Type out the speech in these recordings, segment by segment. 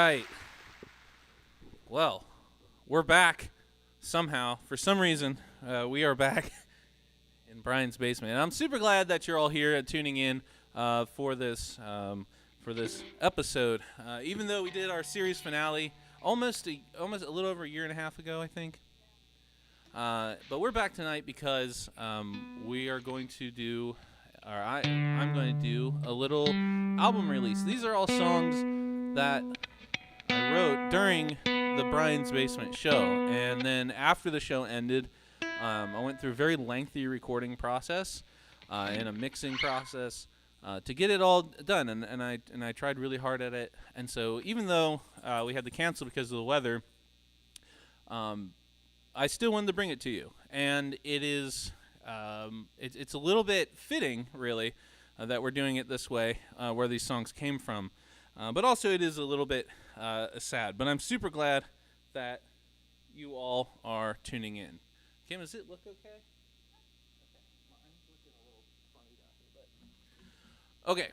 right. Well, we're back somehow. For some reason, we are back in Brian's basement. And I'm super glad that you're all here tuning in for this episode. Even though we did our series finale almost a little over a year and a half ago, I think. But we're back tonight because we are going to do, or I'm going to do a little album release. These are all songs that I wrote during the Brian's Basement show, and then after the show ended, I went through a very lengthy recording process and a mixing process to get it all done, and I tried really hard at it. And so even though we had to cancel because of the weather, I still wanted to bring it to you, and it is it's a little bit fitting, really, that we're doing it this way, where these songs came from. But also it is a little bit sad. But I'm super glad that you all are tuning in. Kim, does it look okay? Okay.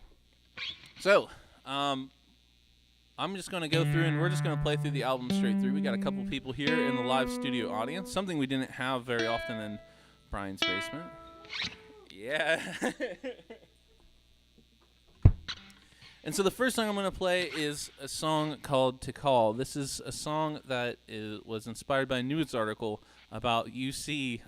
So, I'm just going to go through and we're just going to play through the album straight through. We got a couple people here in the live studio audience, something we didn't have very often in Brian's Basement. Yeah. And so the first song I'm going to play is a song called Tikal. This is a song that was inspired by a news article about UC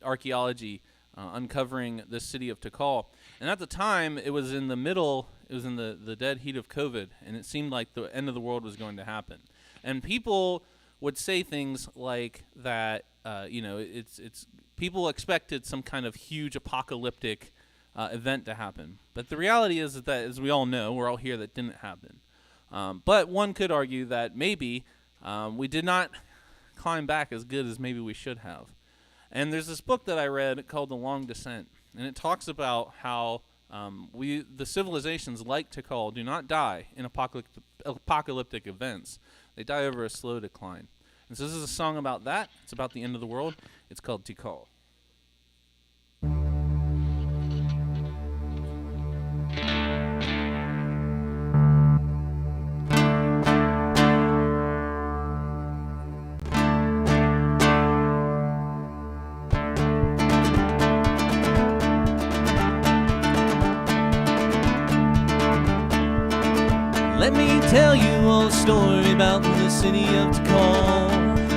archaeology uncovering the city of Tikal. And at the time, it was in the dead heat of COVID, and it seemed like the end of the world was going to happen. And people would say things like that, it's people expected some kind of huge apocalyptic event to happen. But the reality is that, as we all know, we're all here, that didn't happen. But one could argue that maybe we did not climb back as good as maybe we should have. And there's this book that I read called The Long Descent, and it talks about how the civilizations like Tikal do not die in apocalyptic events. They die over a slow decline. And so this is a song about that. It's about the end of the world. It's called Tikal. Let me tell you a story about the city of Tikal,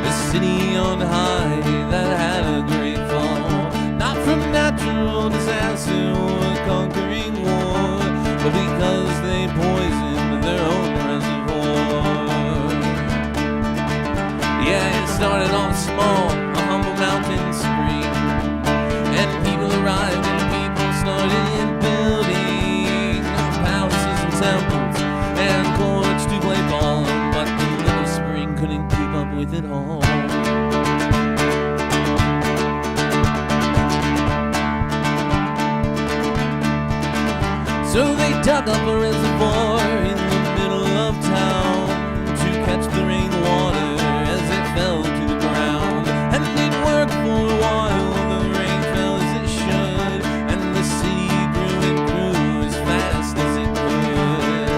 a city on high that had a great fall, not from natural disaster or a conquering war, but because they poisoned their own reservoir. Yeah, it started off small, a humble mountain spring, and people arrived and people started building palaces and temples and courts to play ball, but the little spring couldn't keep up with it all. So they dug up a reservoir in the middle of town to catch the rainwater as it fell to the ground. And it worked for a while, the rain fell as it should, and the city grew and grew as fast as it could.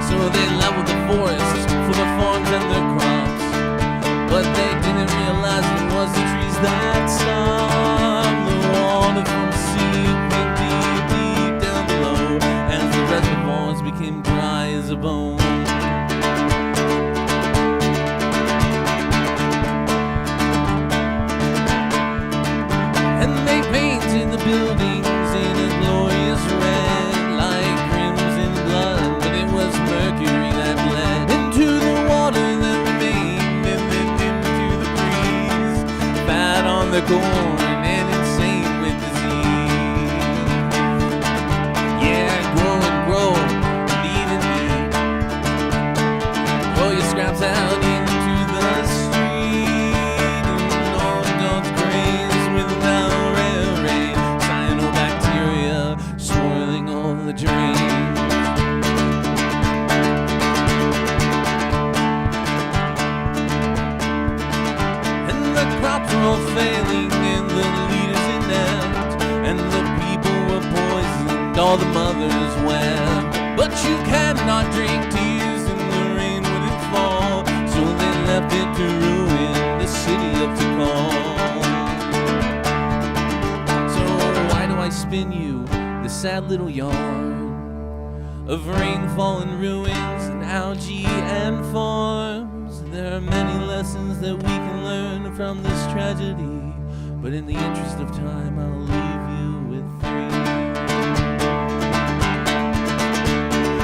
So they leveled the forest for the farms and their crops, but they didn't realize it was the trees that stopped the water from seeping deep, deep down below, as the reservoirs became dry as a bone. And they painted the buildings in a glorious red, like crimson blood, but it was mercury that bled into the water that remained, and then into the breeze, fat on the corn and insane with disease. Yeah, grow and grow, lead and lead. Throw your scraps out into the street, and all God's grace without rare rain, cyanobacteria swirling all the drains. And the crops were all failing, and the leaders inept, and the people were poisoned, all the mothers wept. But you cannot drink tea to ruin the city of Tikal. So why do I spin you this sad little yarn of rainfall and ruins and algae and farms? There are many lessons that we can learn from this tragedy, but in the interest of time, I'll leave you with 3.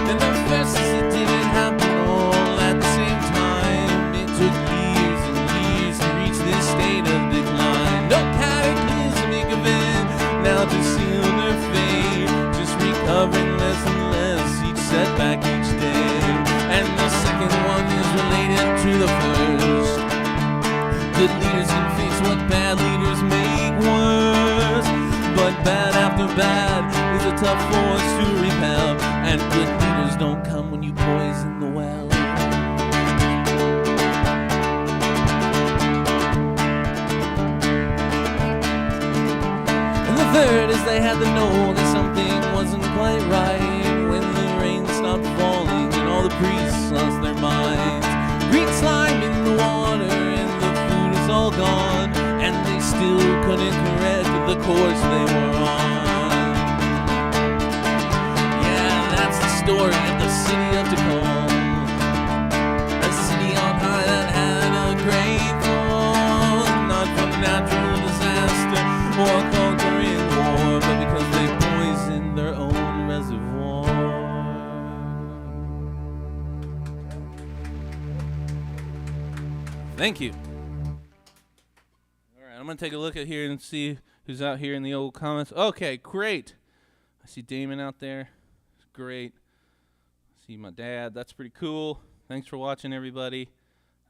And the first is it didn't happen all at the same time. It took years and years to reach this state of decline. No cataclysmic event now to seal their fate, just recovering less and less each setback each day. And the second one is related to the first. Good leaders can fix what bad leaders make worse, but bad after bad is a tough force to repel, and good leaders don't come when you poison the well. And the third is they had to know that something wasn't quite right when the rain stopped falling and all the priests lost their minds. Green slime in the water and the food is all gone, and they still couldn't correct the course they were on. Yeah, that's the story of the city of Tikal, a city on high that had a great fall, not from natural disaster or conquering war, but because they poisoned their own reservoir. Thank you. All right, I'm going to take a look at here and see who's out here in the old comments. Okay, great. I see Damon out there. Great. I see my dad. That's pretty cool. Thanks for watching, everybody.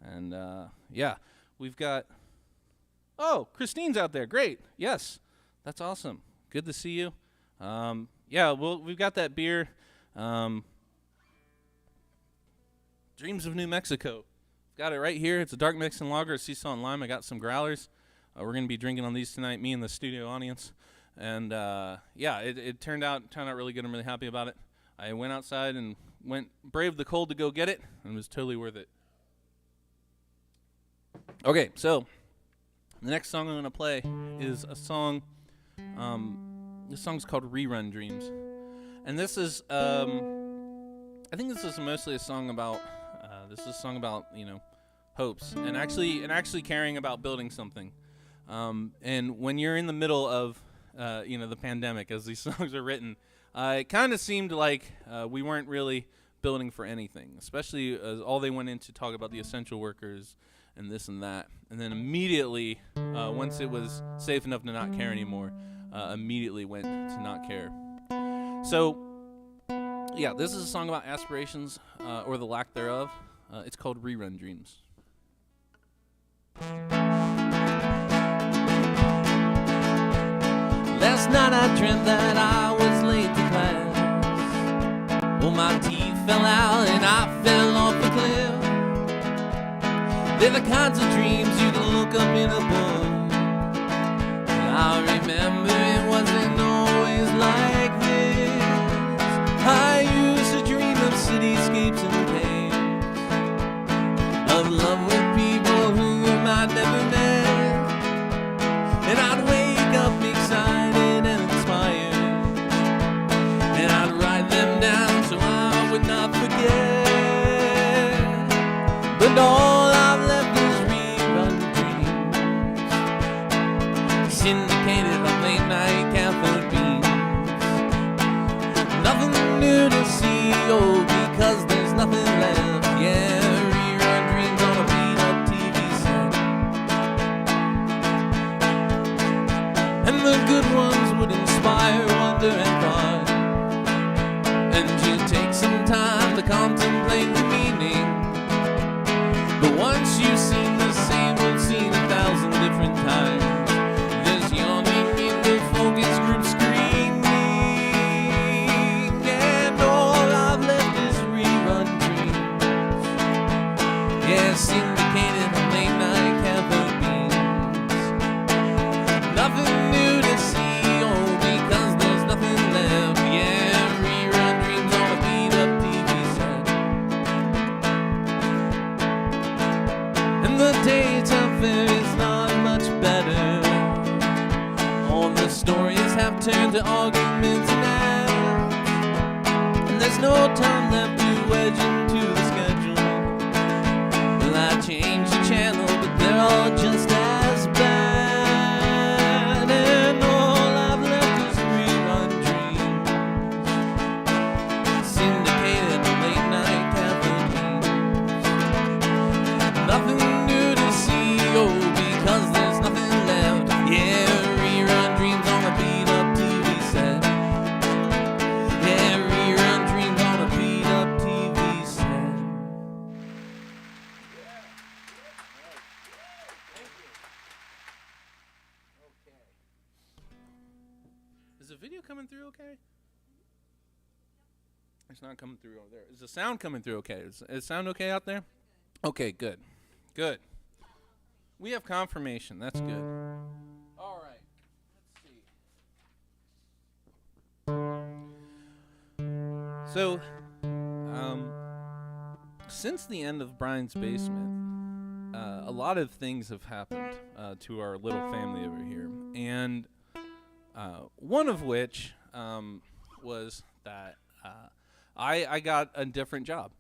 And, yeah, we've got... Oh, Christine's out there. Great. Yes, that's awesome. Good to see you. Yeah, well, we've got that beer. Dreams of New Mexico. Got it right here. It's a dark Mexican lager, a sea salt and lime. I got some growlers. We're going to be drinking on these tonight, me and the studio audience. And, yeah, it turned out really good. I'm really happy about it. I went outside and braved the cold to go get it, and it was totally worth it. Okay, so the next song I'm going to play is a song. This song's called Rerun Dreams. And this is, I think this is mostly a song about, you know, hopes and actually caring about building something. And when you're in the middle of, you know, the pandemic, as these songs are written, it kind of seemed like we weren't really building for anything, especially as all they went in to talk about the essential workers and this and that. And then immediately, once it was safe enough to not care anymore, immediately went to not care. So, yeah, this is a song about aspirations, or the lack thereof. It's called Rerun Dreams. Last night I dreamt that I was late to class. Oh, my teeth fell out and I fell off the cliff. They're the kinds of dreams you can look up in a book. And I remember it wasn't always like this. I used to dream of cityscapes and caves, of love with people whom I'd never met. And I'd wake up excited and inspired, and I'd write them down so I would not forget. But all I've left is rerun dreams, syndicated on late night cathode beams. Nothing new to see, oh, because there's nothing left. Yeah, rerun dreams on a beat-up TV set. And the good ones would inspire wonder and thought, and you take some time to contemplate the meaning. But once you've seen the same old scene 1,000 different times, there's yawning in the focus group screening, and all I've left is rerun dreams. Yeah, syndicated on late night cathode beams. Nothing new to see, oh, because there's nothing left. Yeah, rerun dreams on a beat-up TV set. And the daytime fare is not much better. All the stories have turned to arguments now, and there's no time left to wedge into the schedule. Well, I changed the channel, but they're all just as bad, and all I've left is rerun dreams, syndicated late night caffeine. Nothing new to see, oh, because there's nothing left. Yeah, rerun dreams on a beat up TV set. Yeah, rerun dreams on a beat up TV set. Is the video coming through okay? It's not coming through over there. Is the sound coming through okay? Is the sound okay out there? Okay, good. Good. We have confirmation. That's good. All right. Let's see. So, since the end of Brian's Basement, a lot of things have happened to our little family over here. And one of which was that I got a different job,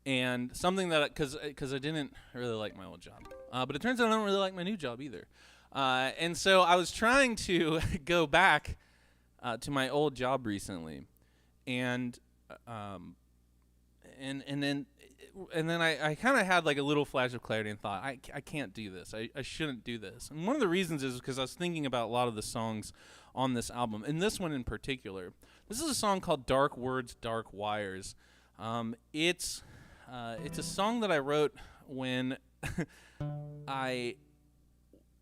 and something that because I didn't really like my old job, but it turns out I don't really like my new job either, and so I was trying to go back to my old job recently, and then I kind of had like a little flash of clarity and thought I can't do this. I shouldn't do this. And one of the reasons is because I was thinking about a lot of the songs on this album, and this one in particular. This is a song called "Dark Words, Dark Wires." It's a song that I wrote when I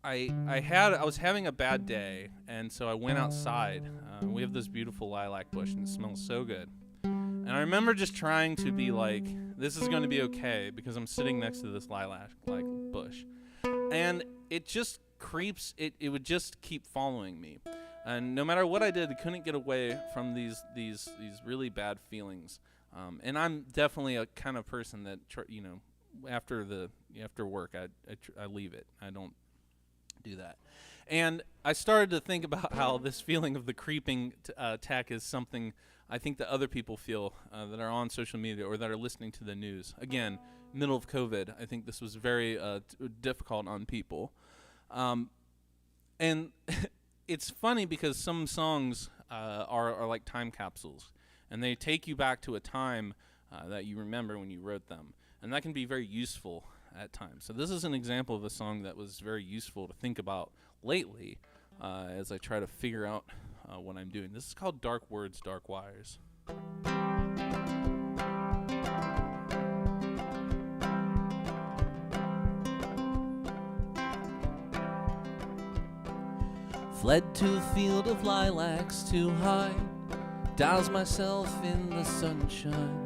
was having a bad day, and so I went outside. We have this beautiful lilac bush, and it smells so good. And I remember just trying to be like, this is going to be okay because I'm sitting next to this lilac bush. And it just creeps, it would just keep following me. And no matter what I did, I couldn't get away from these really bad feelings. And I'm definitely a kind of person that, after work, I leave it. I don't do that. And I started to think about how this feeling of the creeping attack is something I think that other people feel that are on social media or that are listening to the news. Again, middle of COVID, I think this was very difficult on people. And it's funny because some songs are like time capsules, and they take you back to a time that you remember when you wrote them, and that can be very useful at times. So this is an example of a song that was very useful to think about lately as I try to figure out what I'm doing. This is called "Dark Words, Dark Wires." Fled to a field of lilacs to hide, douse myself in the sunshine.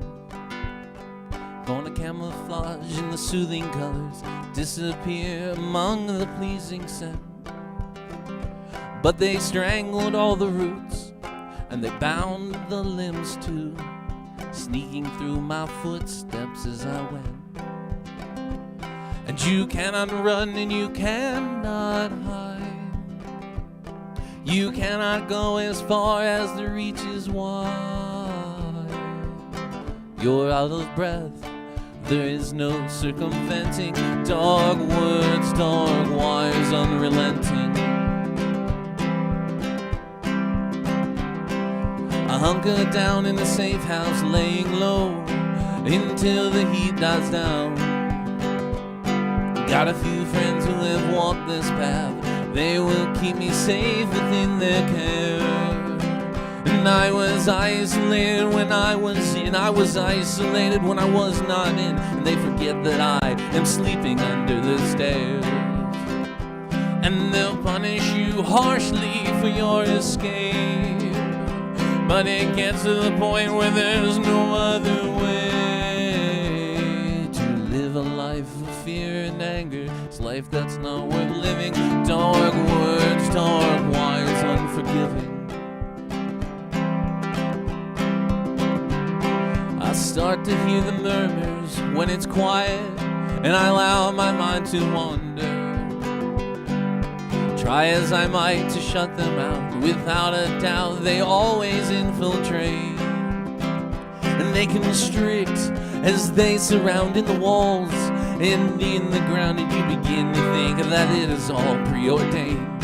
Gonna camouflage in the soothing colors, disappear among the pleasing scent. But they strangled all the roots, and they bound the limbs too, sneaking through my footsteps as I went. And you cannot run and you cannot hide. You cannot go as far as the reach is wide. You're out of breath, there is no circumventing. Dark words, dark wires, unrelenting. I hunker down in a safe house, laying low until the heat dies down. Got a few friends who have walked this path, they will keep me safe within their care. And I was isolated when I was in, I was isolated when I was not in. And they forget that I am sleeping under the stairs. And they'll punish you harshly for your escape. But it gets to the point where there's no other way to live a life of fear and anger. It's life that's not worth living. Dark words, dark wires, unforgiving. I start to hear the murmurs when it's quiet, and I allow my mind to wander. Try as I might to shut them out, without a doubt they always infiltrate. And they constrict as they surround in the walls and in the ground, and you begin to think that it is all preordained.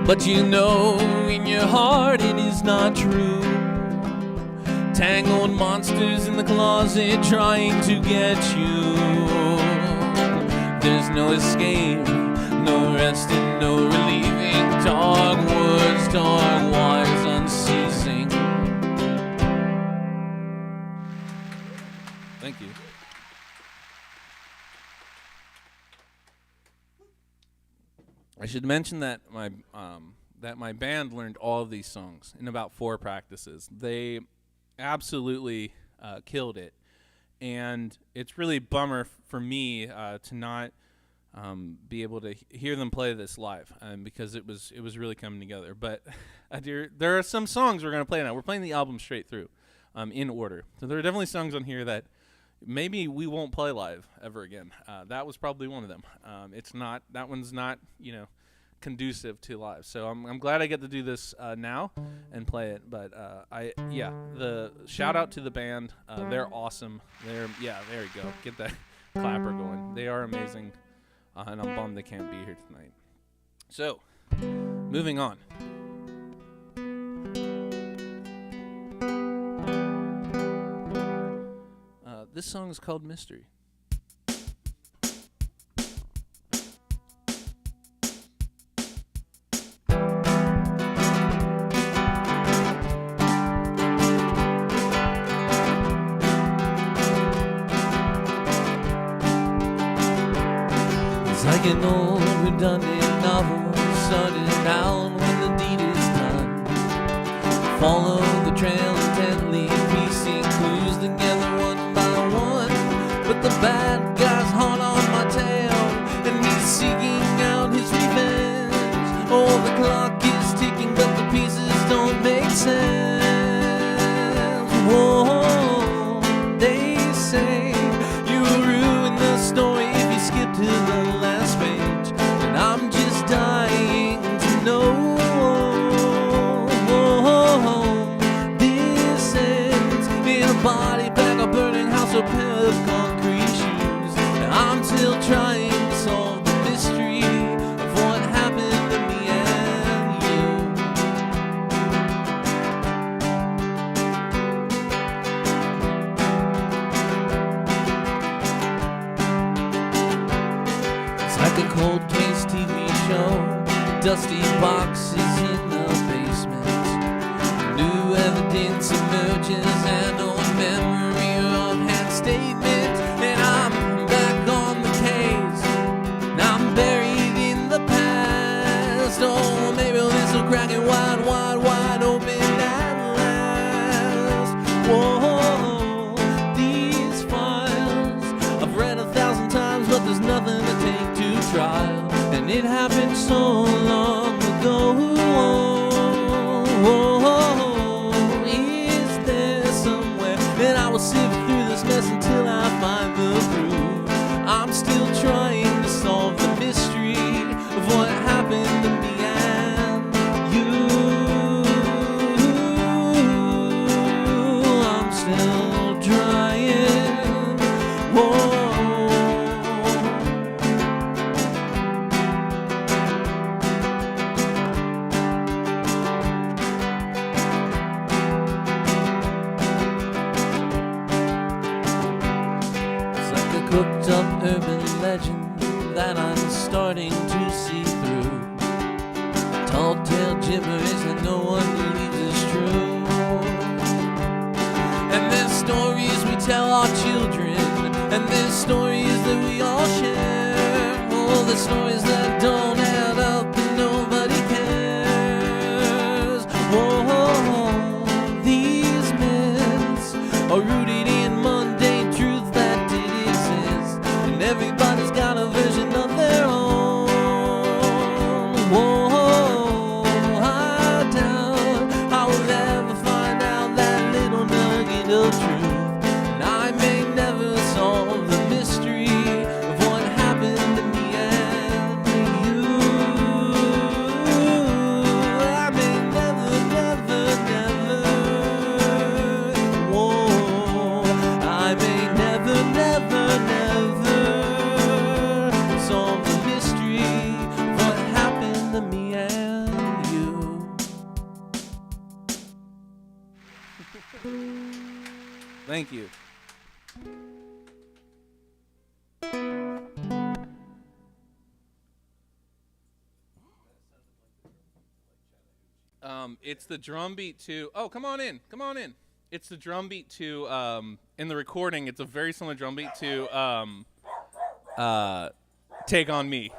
But you know in your heart it is not true. Tangled monsters in the closet trying to get you. There's no escape, no rest and no relieving. Dark words, dark wires unceasing. Thank you. I should mention that my band learned all of these songs in about 4 practices. They absolutely killed it, and it's really a bummer for me to not be able to hear them play this live, because it was really coming together. But there are some songs we're going to play now. We're playing the album straight through, in order. So there are definitely songs on here that maybe we won't play live ever again. That was probably one of them. That one's not, conducive to live. So I'm glad I get to do this now and play it. But the shout out to the band. They're awesome. There you go. Get that clapper going. They are amazing, and I'm bummed they can't be here tonight. So, moving on. This song is called Mystery. It's like an old redundant novel, started out when the deed is done. Follow the trail intently, piecing clues together one by one. But the bad guy's hot on my tail, and he's seeking out his revenge. Oh, the clock is ticking, but the pieces don't make sense. Whoa, they say you ruin the story if you skip to the last page, and I'm just dying to know. This ends in a body bag, a burning house, a pair of concrete shoes. And I'm still trying to solve the mystery of what happened to me and you. It's like a cold case TV show, dusty boxes in the basement. New evidence emerges and old memory of hand statement. And I'm back on the case, and I'm buried in the past. Oh, maybe this will crack it wide, wide, wide open at last. Whoa, these files I've read 1,000 times, but there's nothing to take to trial. And it happened so long ago. Is there somewhere that I will sift through this mess until I find the truth? I'm still trying to solve the mystery of what happened to me and you. I'm still trying. Whoa. Cooked up urban legend that I'm starting to see through. Tall tale gibberish that no one believes is true. And there's stories we tell our children, and there's stories that we all share. Oh, the stories that don't add up and nobody cares. Oh, these myths are rooted in mundane truth that did exist, and everybody's got a version of their own. Whoa, I doubt I will ever find out that little nugget of truth, and I may never solve the mystery Thank you. It's the drum beat to. Oh, come on in. Come on in. It's the drum beat to. In the recording, it's a very similar drum beat to. Take on Me.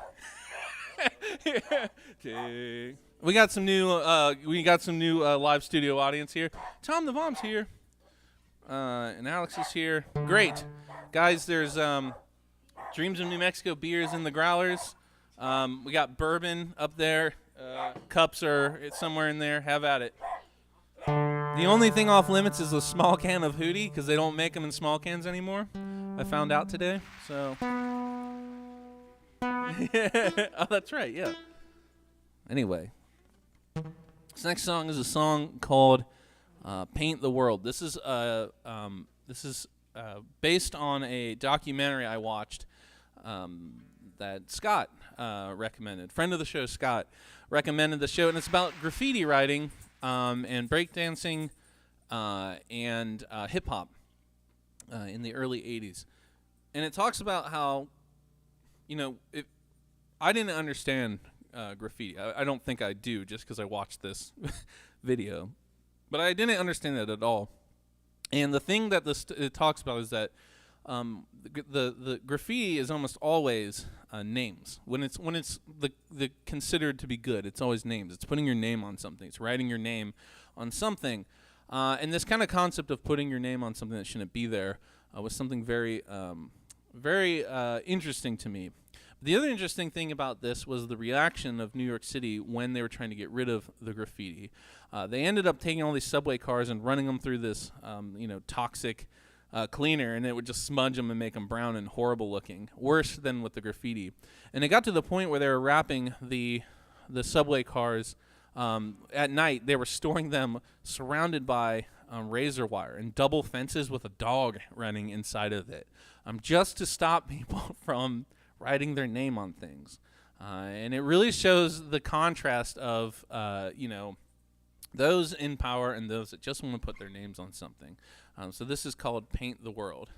We got some new. Live studio audience here. Tom the Bomb's here. And Alex is here. Great, guys. There's Dreams of New Mexico beers in the growlers. We got bourbon up there. Cups are somewhere in there. Have at it. The only thing off limits is a small can of Hootie because they don't make them in small cans anymore. I found out today. So. Oh, that's right. Yeah. Anyway, this next song is a song called "Paint the World." This is based on a documentary I watched that Scott recommended. Friend of the show, Scott, recommended the show, and it's about graffiti writing and breakdancing and hip hop in the early '80s, and it talks about how, I didn't understand graffiti. I don't think I do, just because I watched this video, but I didn't understand it at all. And the thing that it talks about is that the graffiti is almost always names. When it's the considered to be good, it's always names. It's putting your name on something. It's writing your name on something. And this kind of concept of putting your name on something that shouldn't be there was something very interesting to me. The other interesting thing about this was the reaction of New York City when they were trying to get rid of the graffiti. They ended up taking all these subway cars and running them through this, toxic cleaner, and it would just smudge them and make them brown and horrible looking, worse than with the graffiti. And it got to the point where they were wrapping the subway cars at night. They were storing them surrounded by razor wire and double fences with a dog running inside of it, just to stop people from writing their name on things. And it really shows the contrast of, those in power and those that just want to put their names on something. So this is called Paint the World.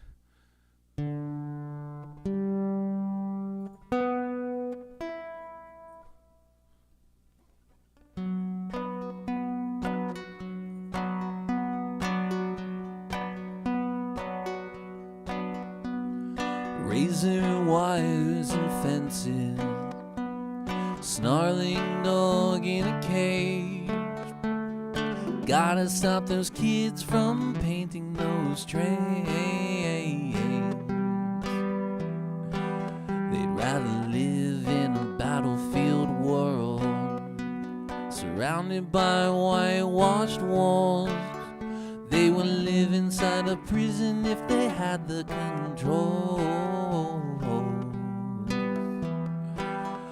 Razor wires and fences, snarling dog in a cage. Gotta stop those kids from painting those trains. They'd rather live in a battlefield world, surrounded by whitewashed walls. They would live inside a prison if they had the control.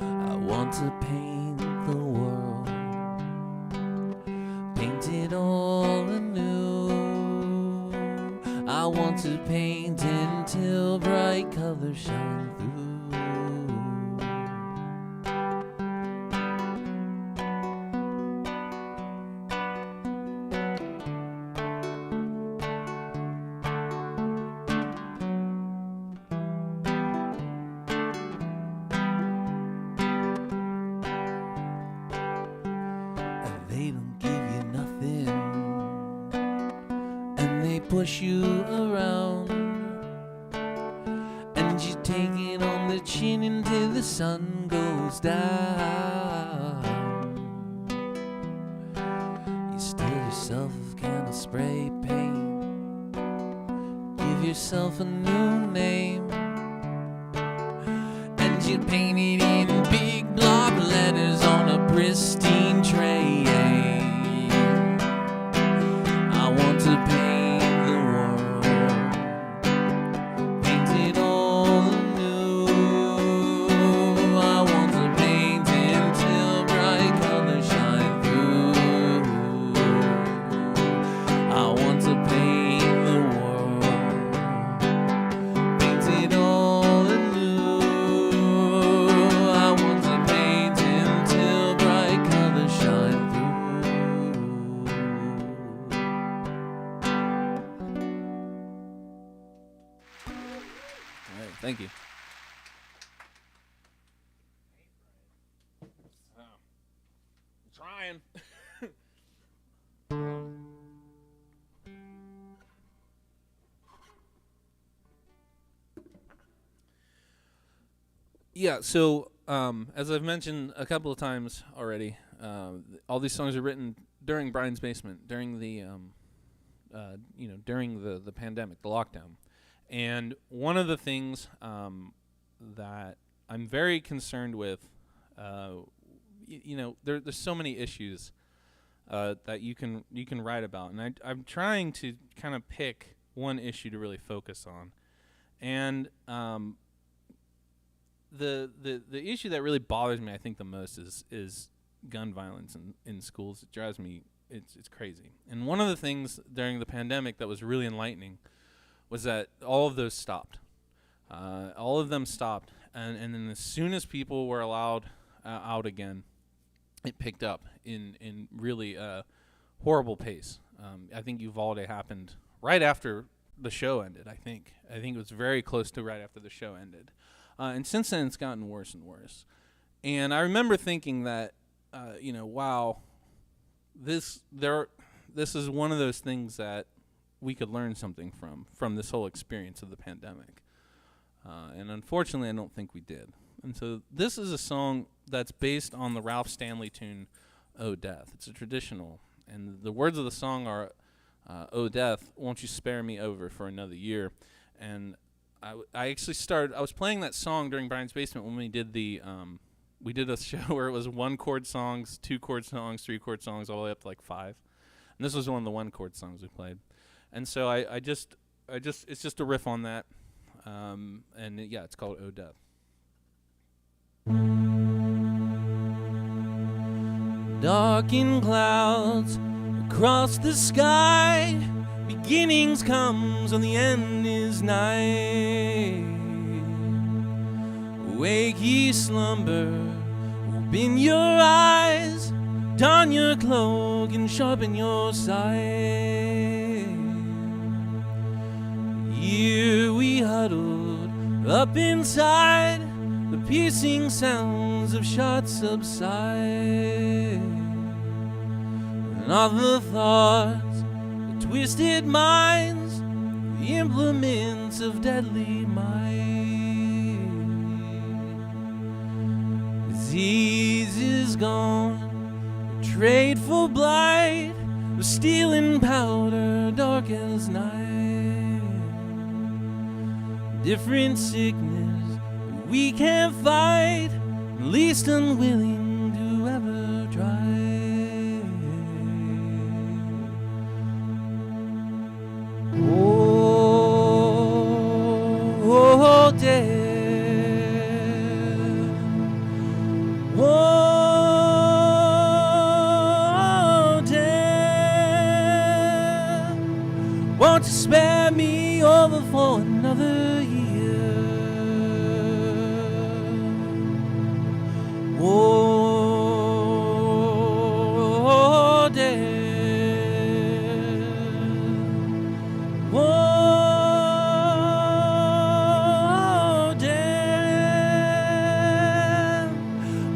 I want to paint the world, paint it all anew. I want to paint until bright colors shine through. They don't give you nothing, and they push you around, and you take it on the chin until the sun goes down. You steal yourself a can of spray paint, give yourself a new name, and you paint it in big block letters on a pristine tray. I want to paint the world, paint it all anew. I want to paint until bright colors shine through. I want to paint the world, paint it all anew. I want to paint until bright colors Thank you. I'm trying. Yeah, so as I've mentioned a couple of times already, all these songs are written during Brian's Basement, during the during the pandemic, the lockdown. And one of the things that I'm very concerned with, there's so many issues that you can write about, and I'm trying to kind of pick one issue to really focus on, and the issue that really bothers me, I think, the most is gun violence in schools. It drives me, it's crazy. And one of the things during the pandemic that was really enlightening was that all of those stopped. All of them stopped, and then as soon as people were allowed out again, it picked up in really horrible pace. I think Uvalde happened right after the show ended. I think it was very close to right after the show ended. And since then, it's gotten worse and worse. And I remember thinking that, wow, this is one of those things that we could learn something from this whole experience of the pandemic. And unfortunately, I don't think we did. And so this is a song that's based on the Ralph Stanley tune, "Oh Death." It's a traditional. And the words of the song are, "Oh Death, won't you spare me over for another year?" And I actually I was playing that song during Brian's Basement when we did we did a show where it was 1-chord songs, 2-chord songs, 3-chord songs, all the way up to like 5. And this was one of the 1-chord songs we played. And so I just it's just a riff on that. It's called "Oh Death." Darkened clouds across the sky, beginnings comes when the end is nigh. Wake ye slumber, open your eyes, don your cloak and sharpen your sight. Here we huddled up inside, the piercing sounds of shots subside, and all the thoughts, the twisted minds, the implements of deadly might. Disease is gone, trade for blight, the steel and powder dark as night. Different sickness we can't fight, least unwilling to ever try. Oh, death. Oh, death. Won't you spare me over for another year? Oh, death. Oh, death.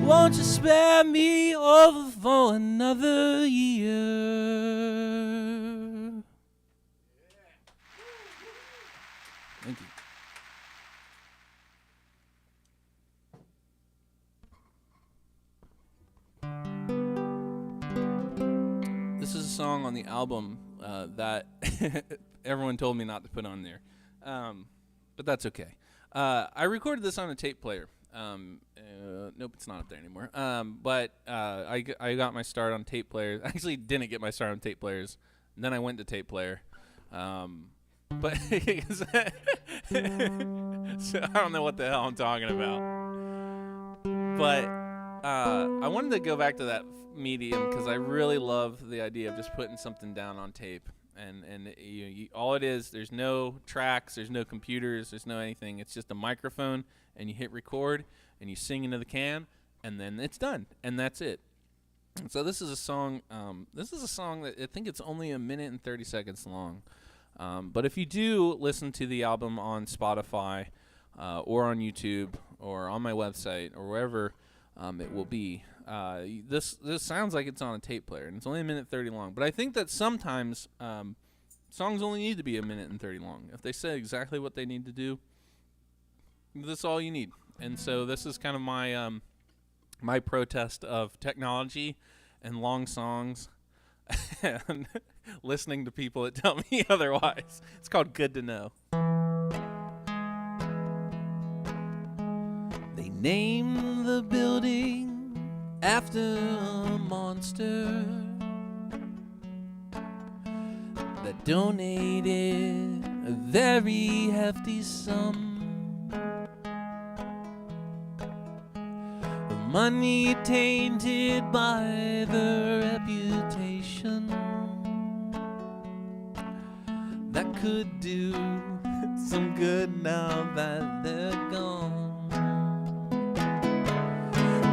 Won't you spare me over for another year? Thank you. This is a song on the album that everyone told me not to put on there, but that's okay. I recorded this on a tape player. Nope, it's not up there anymore. But I got my start on tape players. I actually didn't get my start on tape players. Then I went to tape player. But so I don't know what the hell I'm talking about. But I wanted to go back to that medium because I really love the idea of just putting something down on tape. And all it is, there's no tracks, there's no computers, there's no anything. It's just a microphone, and you hit record, and you sing into the can, and then it's done, and that's it. And so this is a song. That I think it's only 1 minute and 30 seconds long. But if you do listen to the album on Spotify, or on YouTube or on my website or wherever it will be. This sounds like it's on a tape player, and it's only 1:30 long. But I think that sometimes songs only need to be 1:30 long. If they say exactly what they need to do, that's all you need. And so this is kind of my my protest of technology and long songs and listening to people that tell me otherwise. It's called Good to Know. They named the building after a monster that donated a very hefty sum of money tainted by the reputation that could do some good now that they're gone.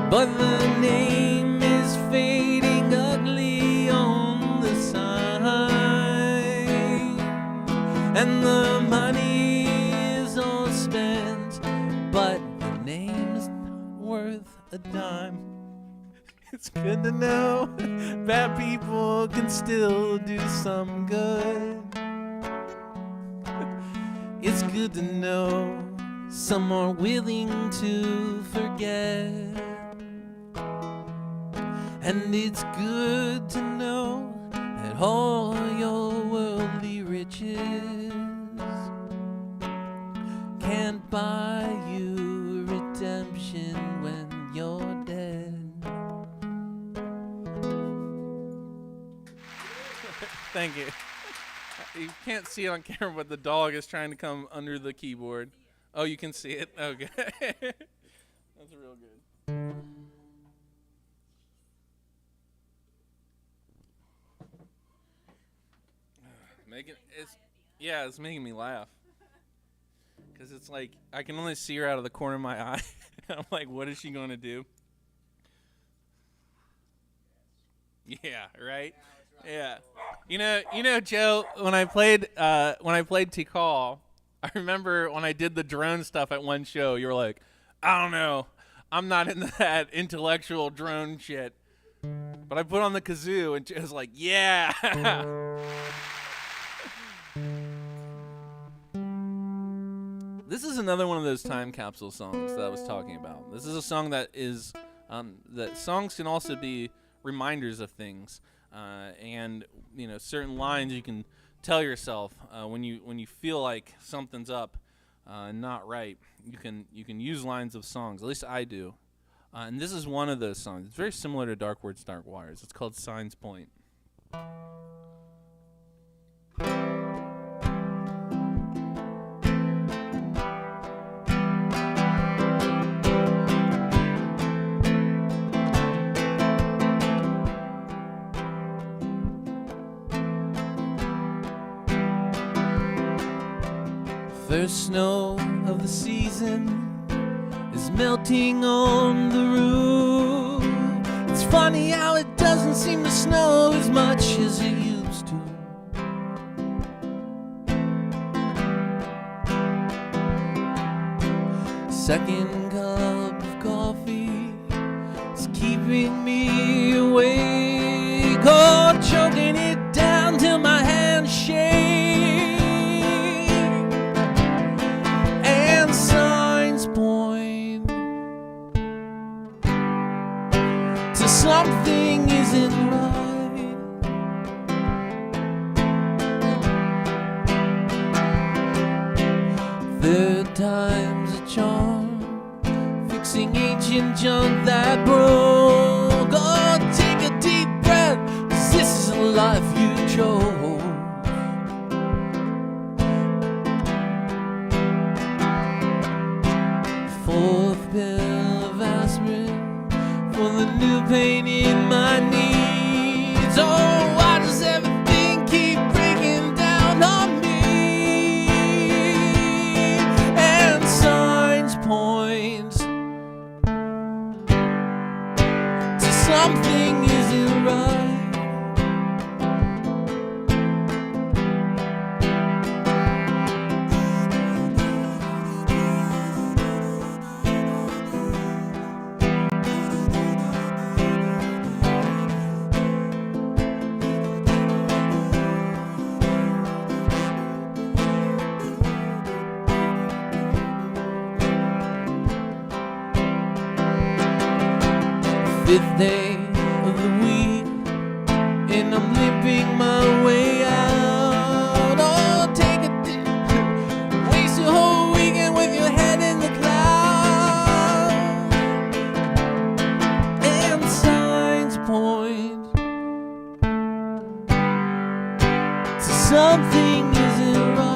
But the name is fading ugly on the sign, and the money is all spent, but the name's not worth a dime. It's good to know bad people can still do some good. It's good to know some are willing to forget. And it's good to know that all your worldly riches can't buy you redemption when you're dead. Thank you. You can't see it on camera, but the dog is trying to come under the keyboard. Oh, you can see it? Okay. That's real good. It's making me laugh. Because it's like, I can only see her out of the corner of my eye. I'm like, what is she going to do? Yeah, right? Yeah. You know, Joe, when I played Tikal, I remember when I did the drone stuff at one show, you were like, I don't know, I'm not into that intellectual drone shit. But I put on the kazoo and it was like, yeah. This is another one of those time capsule songs that I was talking about. This is a song that is, that songs can also be reminders of things. And certain lines you can tell yourself when you feel like something's up and not right. You can use lines of songs. At least I do. And this is one of those songs. It's very similar to Dark Words, Dark Wires. It's called Signs Point. First snow of the season is melting on the roof. It's funny how it doesn't seem to snow as much as it used to. Second cup of coffee is keeping me awake. Oh, choking it down till my hands shake. Signs point to something isn't right. Third time's a charm, fixing ancient junk that broke. Oh, take a deep breath, 'cause this is a life you chose. Fourth pill of aspirin for the new pain in my knees. Oh, why does everything keep breaking down on me? And signs point to something isn't right. fifth day of the week, and I'm limping my way out. Oh, take a dip, waste your whole weekend with your head in the clouds, and signs point to something isn't right.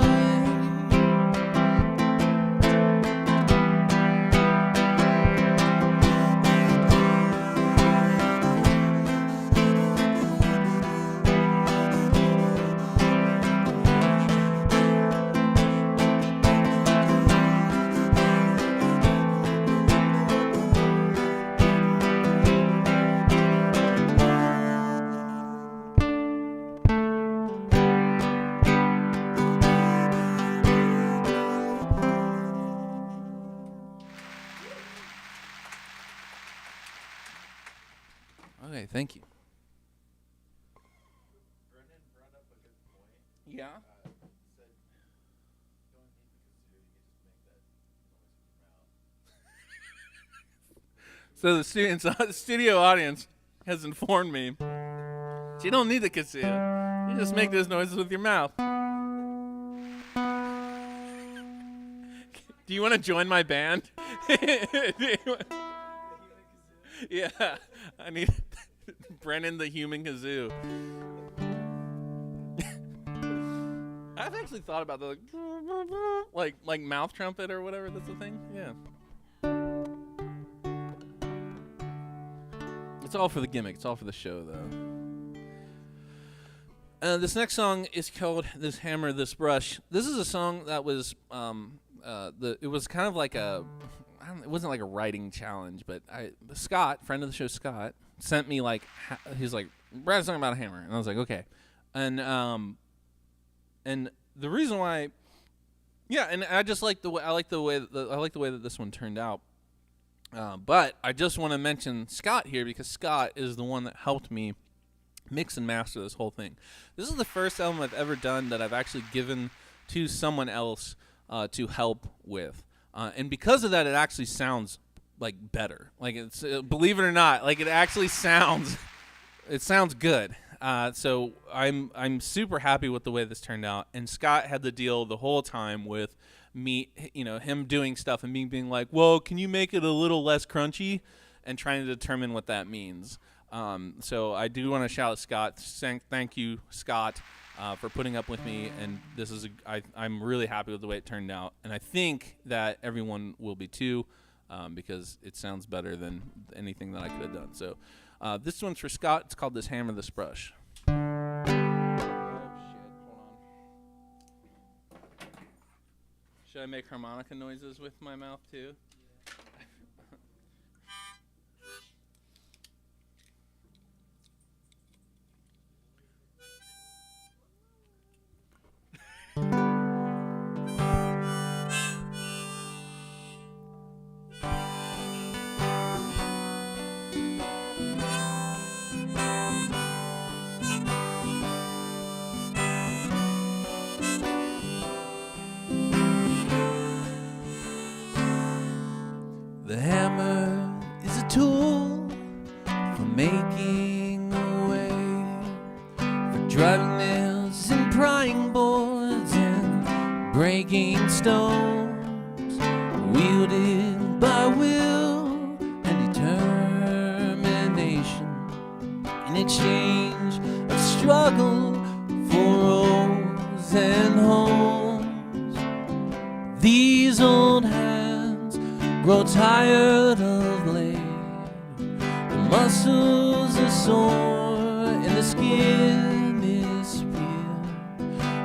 Okay, thank you. Yeah. So the studio audience has informed me you don't need the kazoo. You just make those noises with your mouth. Do you want to join my band? Yeah, I need Brennan the human kazoo. I've actually thought about the like mouth trumpet or whatever. That's the thing. Yeah. It's all for the gimmick. It's all for the show, though. This next song is called "This Hammer, This Brush." This is a song that was it was kind of like it wasn't like a writing challenge, but Scott, friend of the show, Scott, sent me he's like, Brad's talking about a hammer, and I was like, okay, and the reason why, yeah, and I just like the way I like the way that this one turned out, but I just want to mention Scott here because Scott is the one that helped me mix and master this whole thing. This is the first album I've ever done that I've actually given to someone else to help with. And because of that, it actually sounds like better. Like it's believe it or not, like it actually sounds good. So I'm super happy with the way this turned out. And Scott had to deal the whole time with me, him doing stuff and me being like, "Well, can you make it a little less crunchy?" and trying to determine what that means. So I do want to shout out Scott. Thank you, Scott, for putting up with me. And this is I'm really happy with the way it turned out. And I think that everyone will be too, because it sounds better than anything that I could have done. So this one's for Scott. It's called "This Hammer, This Brush." Oh, shit. Hold on. Should I make harmonica noises with my mouth too? The hammer is a tool for making a way, for driving nails and prying boards and breaking stones, wielded by will and determination, in exchange of struggle for rows and homes. These old hands grow tired of labor, the muscles are sore and the skin is peeled.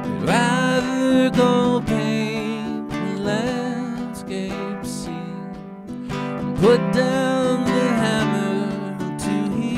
They'd rather go paint the landscape scene and put down the hammer to heal.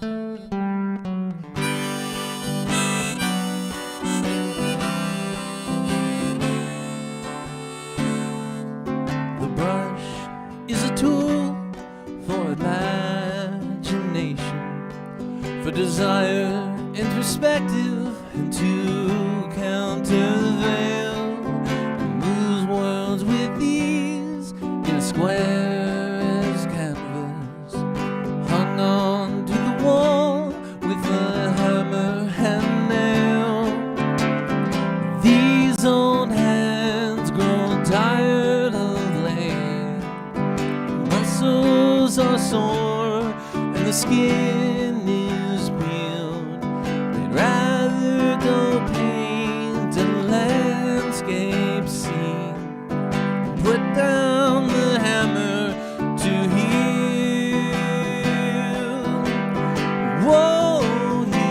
The brush is a tool for imagination, for desire and perspective, and to counter the veil. It moves worlds with ease in a square as canvas, hung on to the wall with a hammer and nail. These old hands grow tired of laying, muscles are sore and the skin is peeled. They'd rather go paint a landscape scene, put down the hammer to heal. Whoa, heal.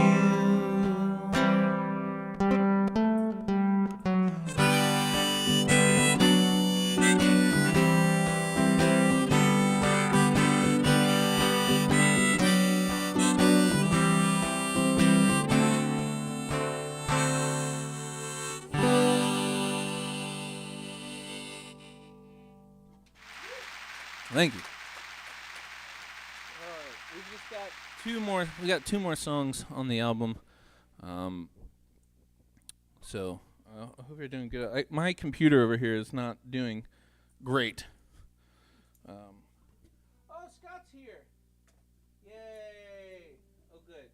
Thank you. We've just got two more. We got two more songs on the album. So I hope you're doing good. My computer over here is not doing great. Oh, Scott's here! Yay! Oh, good.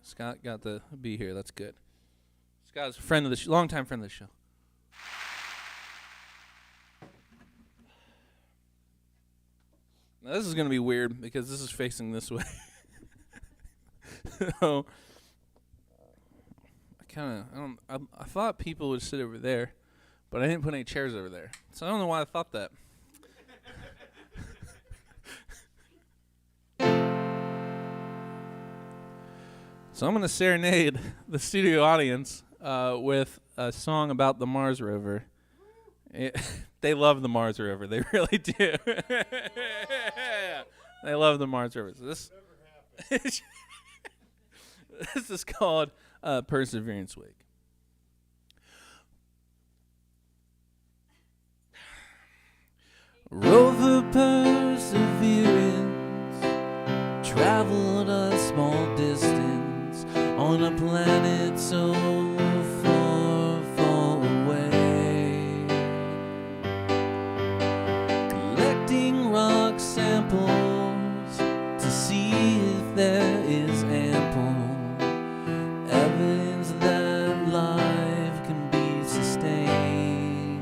Scott got to be here. That's good. Scott's a friend of the longtime friend of the show. Now, this is going to be weird because this is facing this way. So I thought people would sit over there, but I didn't put any chairs over there. So I don't know why I thought that. So I'm going to serenade the studio audience with a song about the Mars rover. They love the Mars rover. They really do. They love the Mars rover. So this is called Perseverance Week. Rover Perseverance traveled a small distance on a planet so far, far away, collecting rock samples to see if there is ample evidence that life can be sustained.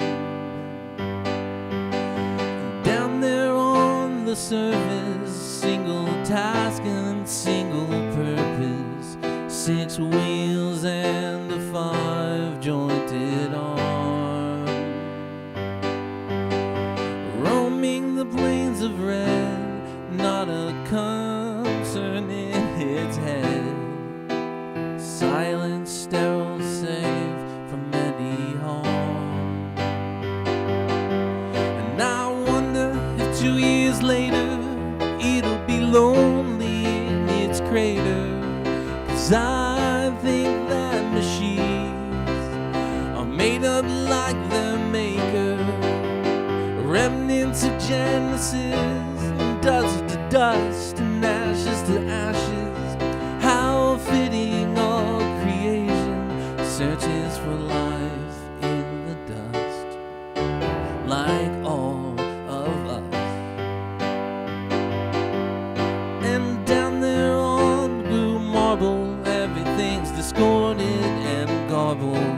Down there on the surface, single task and single purpose, 6 wheels and a 5-jointed arm, roaming the plains of red, not a concern in its head, silent, sterile, safe from any harm. And I wonder if 2 years later it'll be lonely in its crater, 'cause I think that machines are made up like their maker, remnants of Genesis, dust to dust and ashes to ashes. How fitting all creation searches for life in the dust, like all of us. And down there on blue marble, everything's discorded and garbled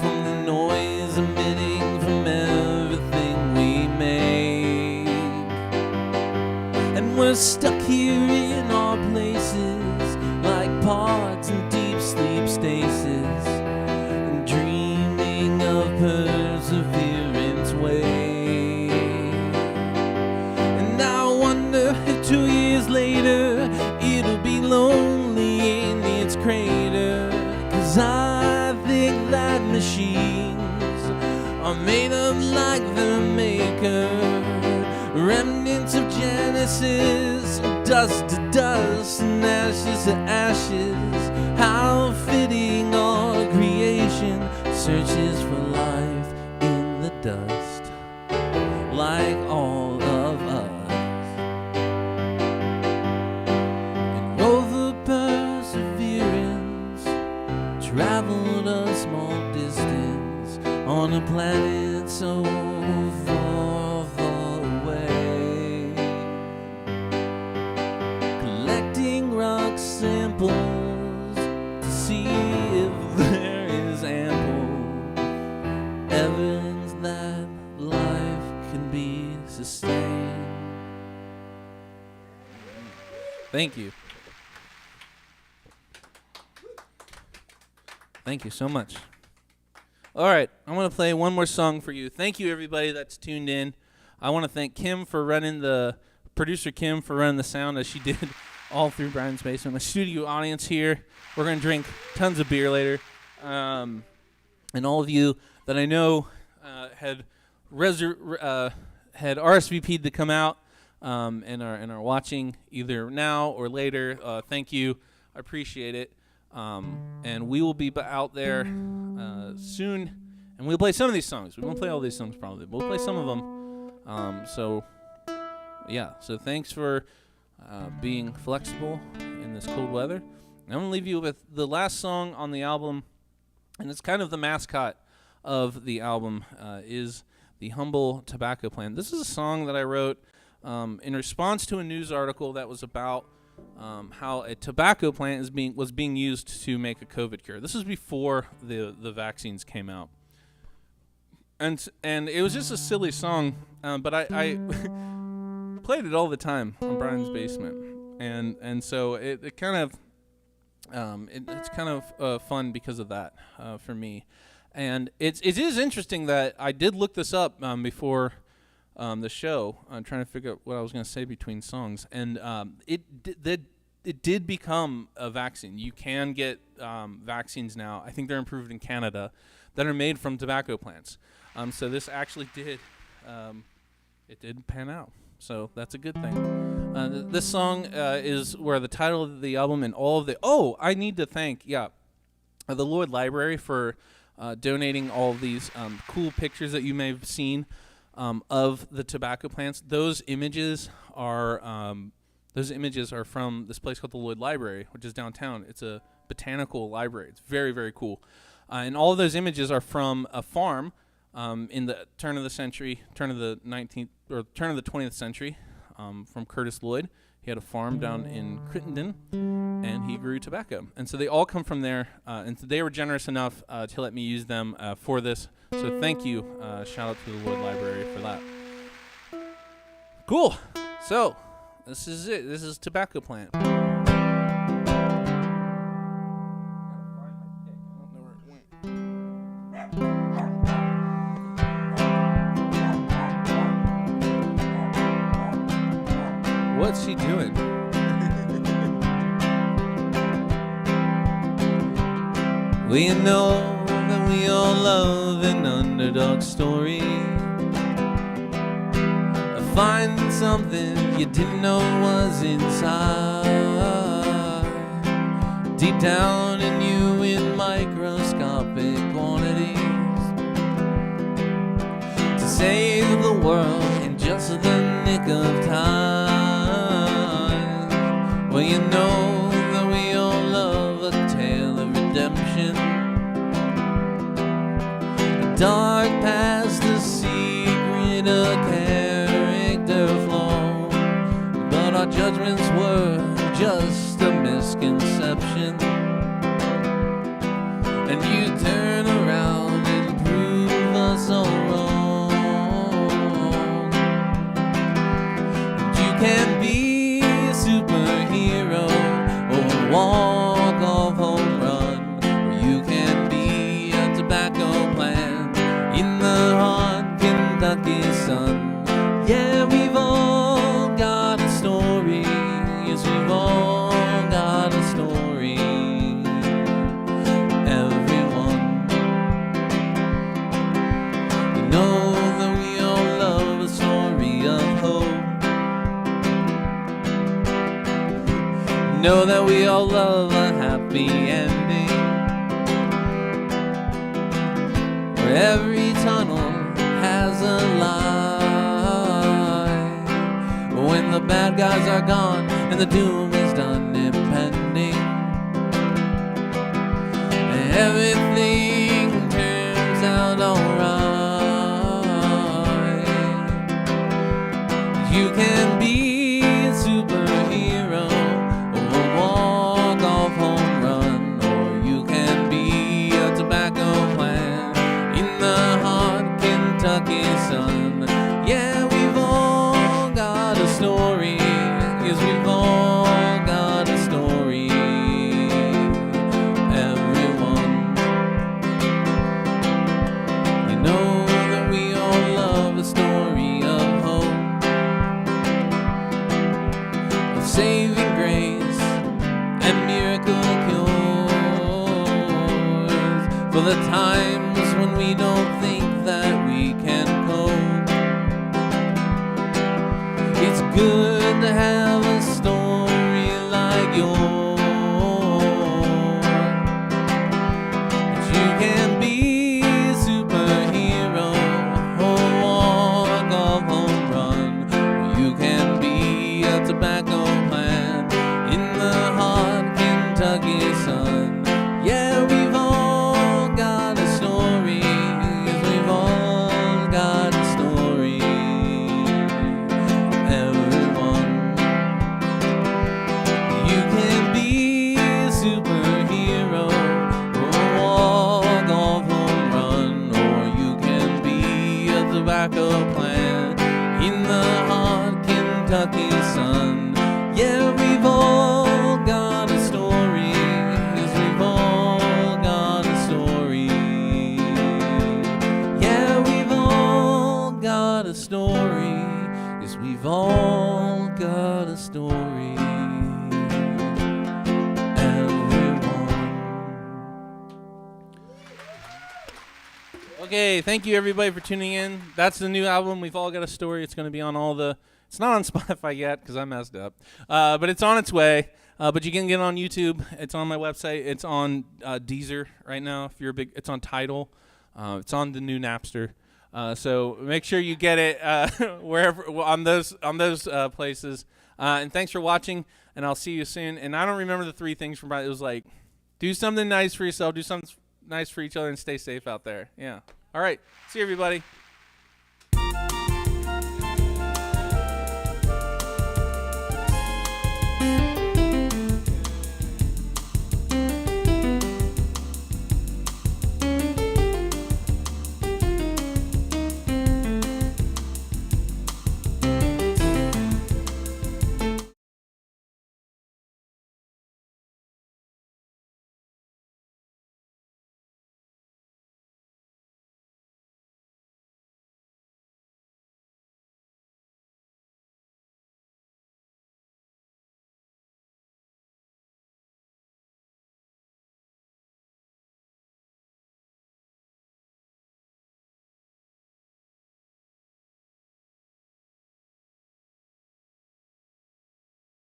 from the noise emitting from everything we make. And we're stuck here in our places like parts in deep sleep stasis, and dreaming of perseverance way. And I wonder if 2 years later it'll be lonely in its crater, 'cause I think that machines are made up like their maker, remnants of Genesis, dust to dust and ashes to ashes. How fitting our creation searches for life in the dust, like all of us. And oh, the perseverance traveled a small distance on a planet so far, far away, collecting rock samples to see if there is ample evidence that life can be sustained. Thank you. Thank you so much. All right, I'm going to play one more song for you. Thank you, everybody that's tuned in. I want to thank producer Kim for running the sound as she did all through Brian's Basement. My studio audience here, we're going to drink tons of beer later. And all of you that I know had RSVP'd to come out and are watching either now or later, thank you. I appreciate it. And we will be out there soon, and we'll play some of these songs. We won't play all these songs probably, but we'll play some of them. So thanks for being flexible in this cold weather. I'm going to leave you with the last song on the album, and it's kind of the mascot of the album, is the Humble Tobacco Plant. This is a song that I wrote in response to a news article that was about how a tobacco plant was being used to make a COVID cure. This was before the vaccines came out, and it was just a silly song, but I played it all the time on Brian's Basement, and so it kind of it's kind of fun because of that for me, and it is interesting that I did look this up before the show. I'm trying to figure out what I was going to say between songs, and it did become a vaccine. You can get vaccines now. I think they're improved in Canada that are made from tobacco plants. So this actually did pan out. So that's a good thing. This song is where the title of the album and all of the. Oh, I need to thank the Lloyd Library for donating all of these cool pictures that you may have seen. Of the tobacco plants. Those images are from this place called the Lloyd Library, which is downtown. It's a botanical library. It's very, very cool. And all of those images are from a farm in the turn of the 20th century from Curtis Lloyd. He had a farm down in Crittenden, and he grew tobacco. And so they all come from there, and so they were generous enough to let me use them for this. So thank you. Shout out to the Lloyd Library for that. Cool. So this is it. This is Tobacco Plant. What's she doing? We know that we all love an underdog story. Find something you didn't know was inside, deep down in you in microscopic quantities, to save the world in just the nick of time. Well, you know that we all love a tale of redemption, the dark past, the secret of character flaw, but our judgments were just a misconception, and you turn around and prove us all wrong. And you can be a superhero or walk off home run, or you can be a tobacco plant in the hot Kentucky sun. Yeah, we've all got a story. Yes, we've all got a story. Everyone, you know that we all love a story of hope. know that we all love a happy ending, where every tunnel has a light. When the bad guys are gone and the doom is done impending, everything turns out alright. You can be a superhero or walk off home run, or you can be a tobacco plant in the hot Kentucky sun. Yeah, we've all got a story. Yes, we've all got a story. Everyone, you know that we all love a story of hope, of saving grace and miracle cures for the times when we don't think that we can cope. It's good to have a story like yours, but you can be a superhero or walk off home run, or you can be a tobacco plant in the hot Kentucky sun. Yeah, we've all got a story. Yes, we've all got a story. Everyone, you can be a superhero or walk off home run, or you can be a tobacco plant in the hot Kentucky sun. Yeah, we've all got a story. Yes, we've all got a story. Yeah, we've all got a story. Yes, we've all got a story. Everyone. Okay, thank you everybody for tuning in. That's the new album, We've All Got a Story. It's going to be on all the... It's not on Spotify yet because I messed up. But it's on its way. But you can get it on YouTube. It's on my website. It's on Deezer right now. If you're a big... It's on Tidal. It's on the new Napster. So make sure you get it wherever on those places. And thanks for watching, and I'll see you soon. And I don't remember the 3 things from it was like, do something nice for yourself, do something nice for each other, and stay safe out there. Yeah. All right. See you, everybody.